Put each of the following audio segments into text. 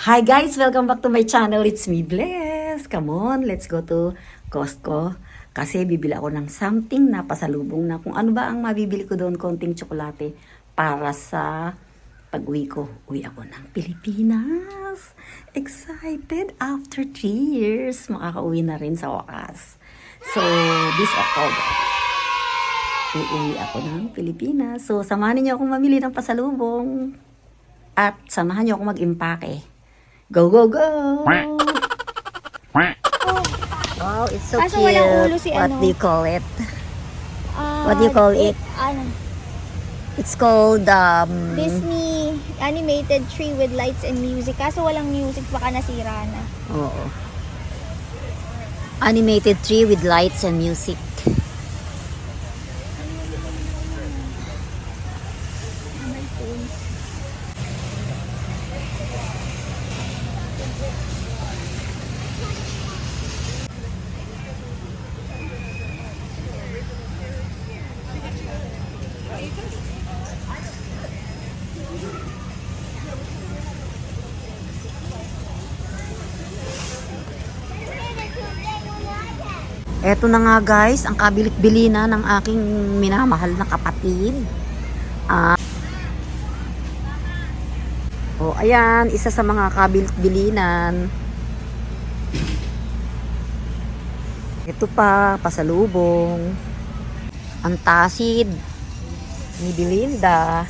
Hi guys! Welcome back to my channel. It's me, Bless. Come on, let's go to Costco. Kasi bibili ako ng something na pasalubong na kung ano ba ang mabibili ko doon, konting tsokolate para sa pag-uwi ko. Uwi ako ng Pilipinas. Excited after 3 years. Makakauwi na rin sa wakas. So, this October, uuwi ako ng Pilipinas. So, samahan niyo akong mamili ng pasalubong. At samahan niyo ako mag-impake. Go, go, go! Wow, it's so Kaso cute. walang ulo si What ano? do you call it? What do you call it? It's called, Disney animated tree with lights and music. Kaso walang music, baka nasira na. Oo. Animated tree with lights and music. Eto na nga guys, ang kabilit-bili na ng aking minamahal na kapatid. Ayan, isa sa mga kabilit-bilinan. Ito pa, pasalubong. Ang tasid ni Belinda.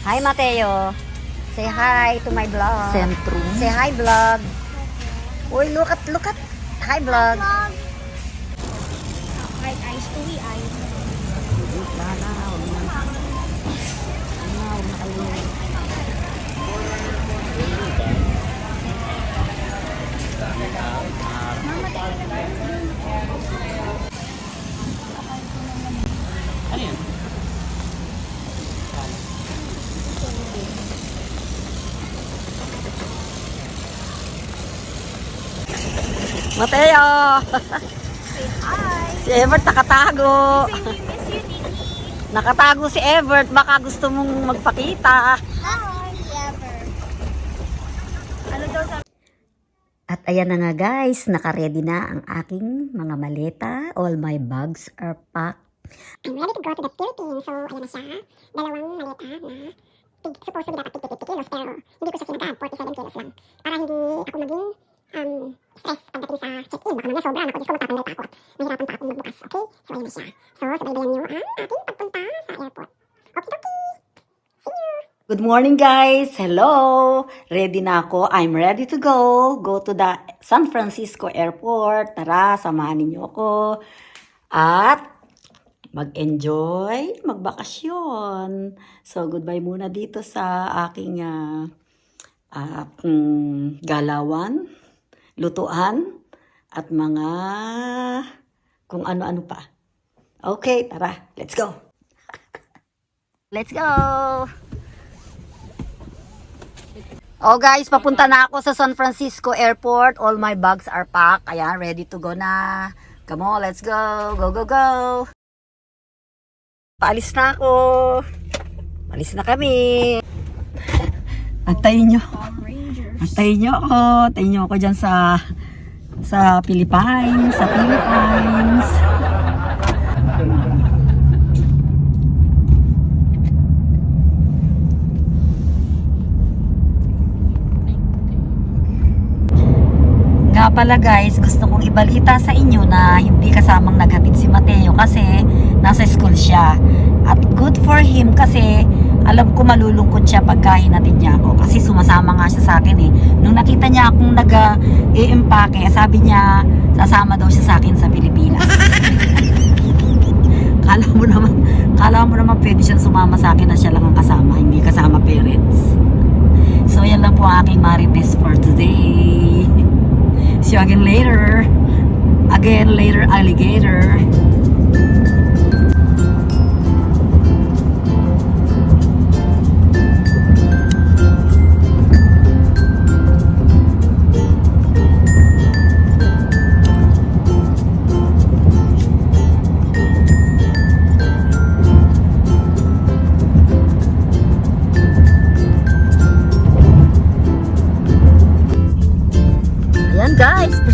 Hi, Mateo. Say hi to my vlog. Sentrum. Say hi, vlog. Uy, look at. Hi, vlog. Kahit ice to ice. Ano yan? Mateo! Say hi. Si Evert nakatago. Say we miss you, Nini. Nakatago si Evert. Baka gusto mong magpakita. Hi, ever. Ano daw sa... At ayan na nga guys, nakaredy na ang aking mga maleta. All my bags are packed. I'm ready to go to the Philippines. So, ayan na siya. Dalawang maleta na supposed to be dapat 50 kilos. Pero hindi ko siya sinagad. 47 kilos lang. Para hindi ako maging stress pagdating sa check-in. Baka mamaya sobra. Ako, Diyos ko, magtatanggal pa ako. Mahirapan pa akong magbukas. Okay? So, ayan na siya. So, sabaybayan niyo ang ating pagpunta sa airport. Okie-dokie! See you! Good morning guys! Hello! Ready na ako. I'm ready to go. Go to the San Francisco Airport. Tara, samahan niyo ako. At mag-enjoy, magbakasyon. So, goodbye muna dito sa aking galawan, lutuan, at mga kung ano-ano pa. Okay, tara, let's go! Let's go! Oh guys, papunta na ako sa San Francisco Airport. All my bags are packed. Ayan, ready to go na. Come on, let's go! Go, go, go! Paalis na ako. Paalis na kami. Antayin nyo. Antayin nyo ako. Antayin nyo ako dyan sa Philippines. Sa Philippines. Nga pala guys, gusto kong ibalita sa inyo na hindi kasamang naghatid si Mateo kasi nasa school siya. At good for him kasi alam ko malulungkot siya pagka hinatid niya ako kasi sumasama nga siya sa akin eh. Nung nakita niya akong nag-i-impake, sabi niya sasama daw siya sa akin sa Pilipinas. Kala mo naman pwede siyang sumama sa akin na siya lang ang kasama, hindi kasama parents. So yan lang po ang aking marites for today. See you again later. Again later, alligator.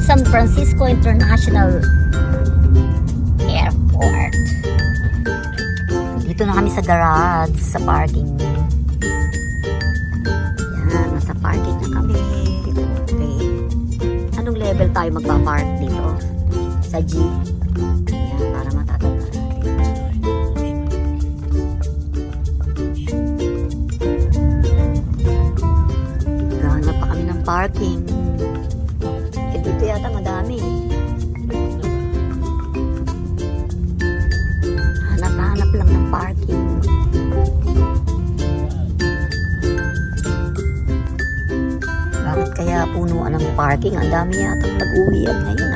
San Francisco International Airport. Dito na kami sa garage, sa parking. Yan, nasa parking na kami. Okay. Anong level tayo magpa-park dito? Sa G. Yan, para matatanda natin. Hanap pa kami ng parking. Eh, dito yata madami. Hanap lang ng parking. Bakit kaya punuan ng parking? Ang dami yata nag-uwian ngayon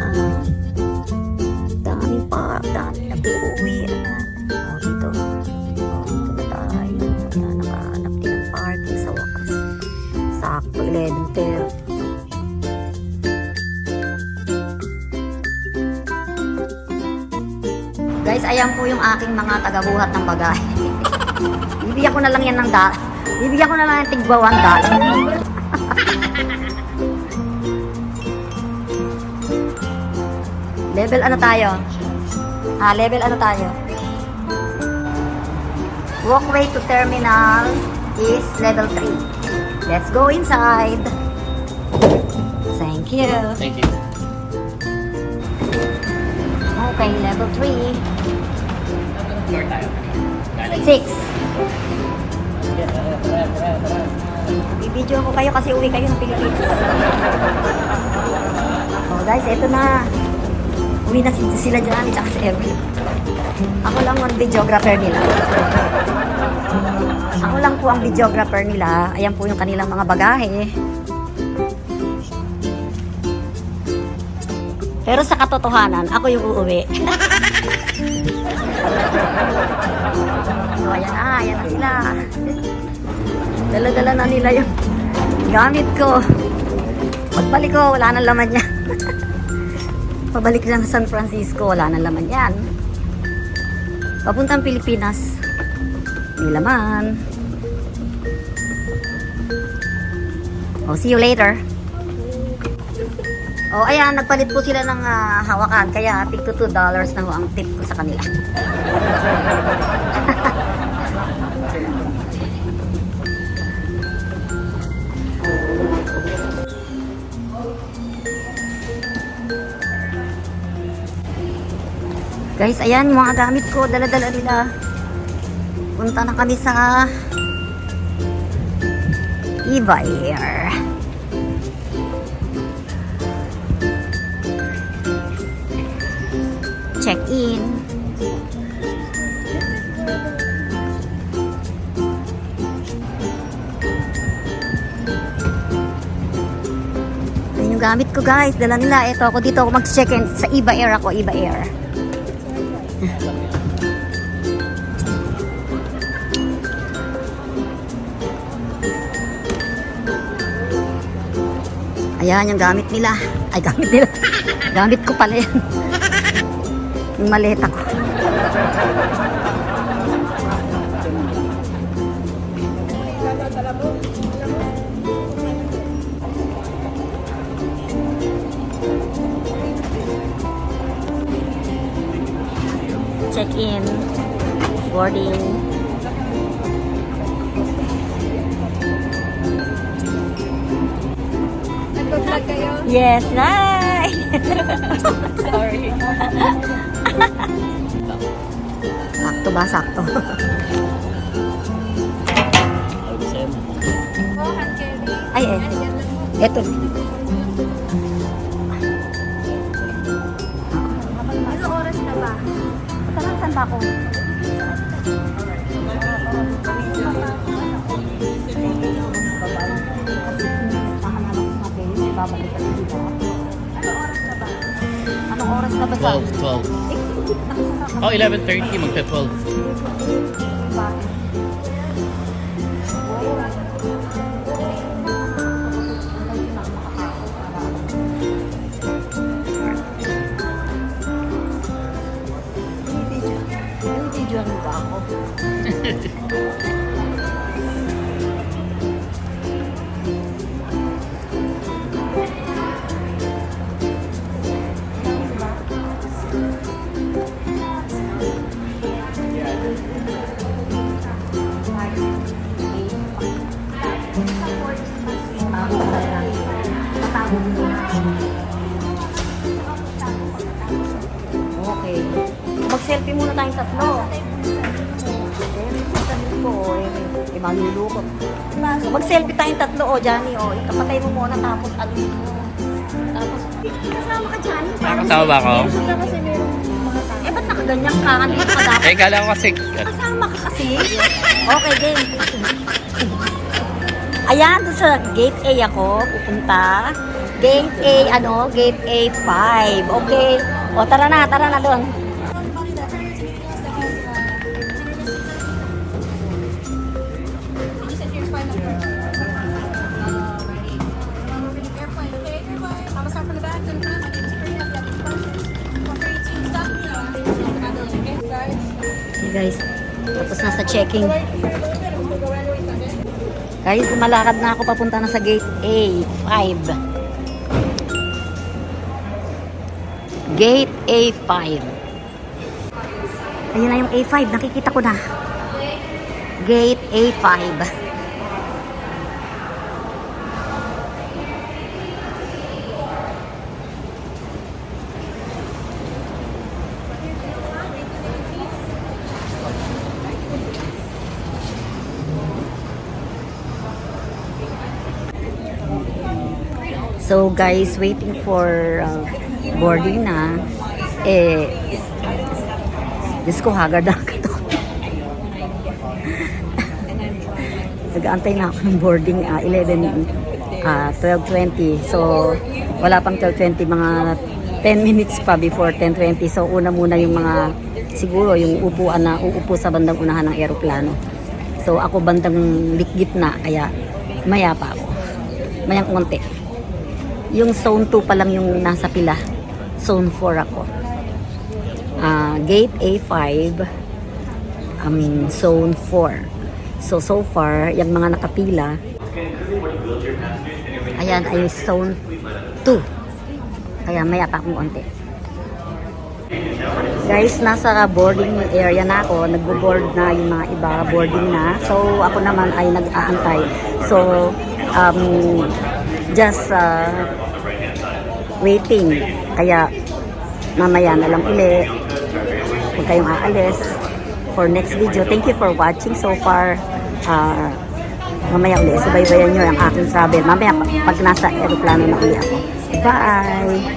daming nag-uwian dito. Dito na tayo. Nakahanap din ng parking sa wakas. Sakto, 11:30. Guys, ayan po yung aking mga tagabuhat ng bagahe. Bibigyan ko na lang yan ng Bibigyan ko na lang ng tigwa $1. Level ano tayo? Level ano tayo? Walkway to terminal is level 3. Let's go inside. Thank you. Thank you. Okay, level 3. Floor tayo. 6. Bibidyo ko kayo kasi uwi kayo ng Pilipinas. Oh guys, eto na. Uwi na sila dyan, tsaka si Evelyn. Ako lang ang videographer nila. Ako lang po ang videographer nila. Ayan po yung kanilang mga bagahe. Pero sa katotohanan, ako yung uuwi. So, ayan na sila. Dala-dala na nila yung gamit ko. Pagbalik ko, wala nang laman yan. Pabalik lang sa San Francisco, wala nang laman yan. Papuntang Pilipinas, may laman. Oh, see you later. Oh, ayan, nagpalit po sila ng hawakan. Kaya, tig to $2 na ho ang tip ko sa kanila. Guys, ayan, yung mga gamit ko, dala-dala nila. Punta na kami sa Eva Air. Check-in. Ayan yung gamit ko, guys. Dala nila. Ito ako dito ako mag-check-in sa Eva Air ako. Eva Air. Ayan yung gamit nila. Ay, gamit nila. Gamit ko pala yan. Yung maleta ko. Check-in. Boarding. Nag-vlog kayo? Yes, nice! Sorry. Sakto ba? Sakto. Oh, hand carry. Ay, eh. Eto. Ano oras na ba? Parang saan ba ako? Anong oras na ba sa? 12. Oh, 11:30. Magta-12. Video ano ba ako? Mag-selfie muna tayong tatlo. Sasabihin ko, malulukot. So, mag-selfie tayong tatlo, Johnny, Ikapatay mo muna, tapos ano mo. Tapos, kasama ka, Johnny. Nakakasama ba ako? Sila kasi merong mga tao. Ba't nakaganyan ka? Andito ka dapat. Kala ko kasi... Kasama ka kasi. Okay, game. Ayan, doon sa gate A ako pupunta. Gate A, Gate A5. Okay. O, tara na doon. Okay, guys. Tapos na sa checking. Guys, malakad na ako papunta na sa gate A5. Gate A5. Ayun na yung A5. Nakikita ko na. Gate A5. So guys, waiting for boarding na. Diyos ko, haggard na ito. Nag-aantay na ako ng boarding 12:20. So, wala pang 12:20, mga 10 minutes pa before 10:20. So, una muna yung mga, siguro yung upuan na uupo sa bandang unahan ng eroplano. So, ako bandang gitna, kaya maya pa ako. Mayang konti. Yung zone 2 pa lang yung nasa pila. Zone 4 ako. Gate A5, zone 4. So far, yung mga nakapila, ayan ay zone 2. Kaya maya pa akong konti. Guys, nasa boarding area na ako. Nagbo-board na yung mga iba, boarding na. So, ako naman ay nag-aantay. So, just waiting. Kaya mamaya na lang uli. Huwag kayong aalis for next video. Thank you for watching so far. Mamaya uli, subaybayan nyo ang aking travel. Mamaya pag nasa aeroplano na uli ako. Bye!